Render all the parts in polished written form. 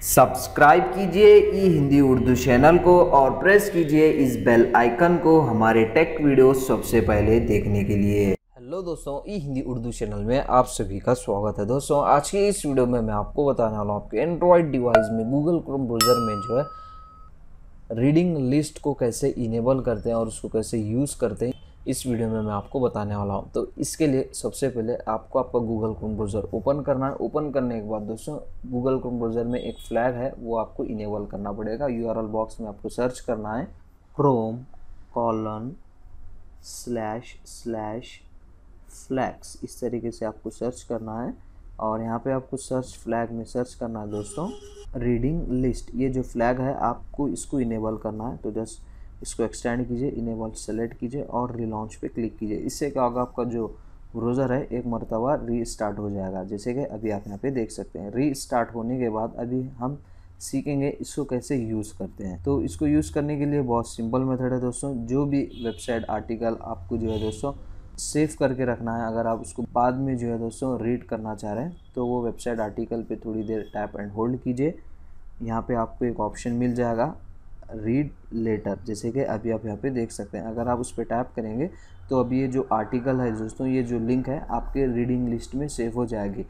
Subscribe कीजिए ई Hindi Urdu channel को और प्रेस कीजिए इस बेल आइकन को हमारे टेक वीडियो सबसे पहले देखने के लिए। हेलो दोस्तों, ई हिंदी उर्दू चैनल में आप सभी का स्वागत है। दोस्तों, आज की इस वीडियो में मैं आपको बताने वाला हूँ आपके एंड्रॉयड डिवाइस में गूगल क्रोम ब्राउज़र में जो है रीडिंग लिस्ट को कैसे इनेबल करते हैं और उसको कैसे यूज़ करते हैं, इस वीडियो में मैं आपको बताने वाला हूं। तो इसके लिए सबसे पहले आपको आपका गूगल क्रोम ब्राउज़र ओपन करना है। ओपन करने के बाद दोस्तों गूगल क्रोम ब्राउज़र में एक फ्लैग है, वो आपको इनेबल करना पड़ेगा। यूआरएल बॉक्स में आपको सर्च करना है chrome://flags, इस तरीके से आपको सर्च करना है। और यहाँ पे आपको सर्च फ्लैग में सर्च करना है दोस्तों रीडिंग लिस्ट। ये जो फ्लैग है आपको इसको इनेबल करना है। तो जस्ट इसको एक्सटेंड कीजिए, इनेबल सेलेक्ट कीजिए और रिलॉन्च पे क्लिक कीजिए। इससे क्या होगा, आपका जो ब्राउज़र है एक मरतबा रीस्टार्ट हो जाएगा, जैसे कि अभी आप यहाँ पे देख सकते हैं। रीस्टार्ट होने के बाद अभी हम सीखेंगे इसको कैसे यूज़ करते हैं। तो इसको यूज़ करने के लिए बहुत सिंपल मेथड है दोस्तों। जो भी वेबसाइट आर्टिकल आपको जो है दोस्तों सेव करके रखना है, अगर आप उसको बाद में जो है दोस्तों रीड करना चाह रहे हैं तो वो वेबसाइट आर्टिकल पे थोड़ी देर टैप एंड होल्ड कीजिए। यहाँ पे आपको एक ऑप्शन मिल जाएगा रीड लेटर, जैसे कि अभी आप यहाँ पे देख सकते हैं। अगर आप उस पर टैप करेंगे तो अभी ये जो आर्टिकल है दोस्तों, ये जो लिंक है आपके रीडिंग लिस्ट में सेव हो जाएगी।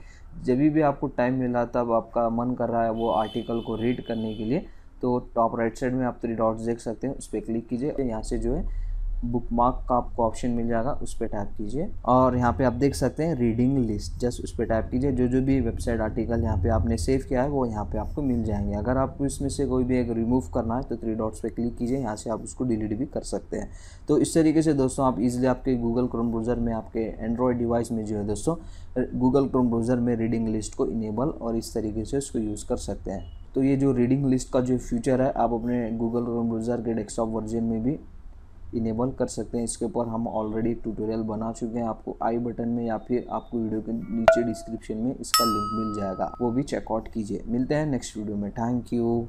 जब भी आपको टाइम मिला, तब आपका मन कर रहा है वो आर्टिकल को रीड करने के लिए, तो टॉप राइट साइड में आप 3 डॉट्स देख सकते हैं, उस पर क्लिक कीजिए। यहाँ से जो है बुकमार्क का आपको ऑप्शन मिल जाएगा, उस पर टैप कीजिए और यहाँ पे आप देख सकते हैं रीडिंग लिस्ट। जस्ट उस पर टैप कीजिए। जो भी वेबसाइट आर्टिकल यहाँ पे आपने सेव किया है वो यहाँ पे आपको मिल जाएंगे। अगर आपको इसमें से कोई भी एक रिमूव करना है तो 3 डॉट्स पे क्लिक कीजिए, यहाँ से आप उसको डिलीट भी कर सकते हैं। तो इस तरीके से दोस्तों आप इजीली आपके गूगल क्रोम ब्राउज़र में, आपके एंड्रॉयड डिवाइस में जो है दोस्तों गूगल क्रोम ब्राउज़र में रीडिंग लिस्ट को इनेबल और इस तरीके से उसको यूज़ कर सकते हैं। तो ये जो रीडिंग लिस्ट का जो फीचर है आप अपने गूगल क्रोम ब्राउज़र के डेस्कटॉप वर्जन में भी इनेबल कर सकते हैं। इसके ऊपर हम ऑलरेडी ट्यूटोरियल बना चुके हैं, आपको आई बटन में या फिर आपको वीडियो के नीचे डिस्क्रिप्शन में इसका लिंक मिल जाएगा, वो भी चेकआउट कीजिए। मिलते हैं नेक्स्ट वीडियो में। Thank you.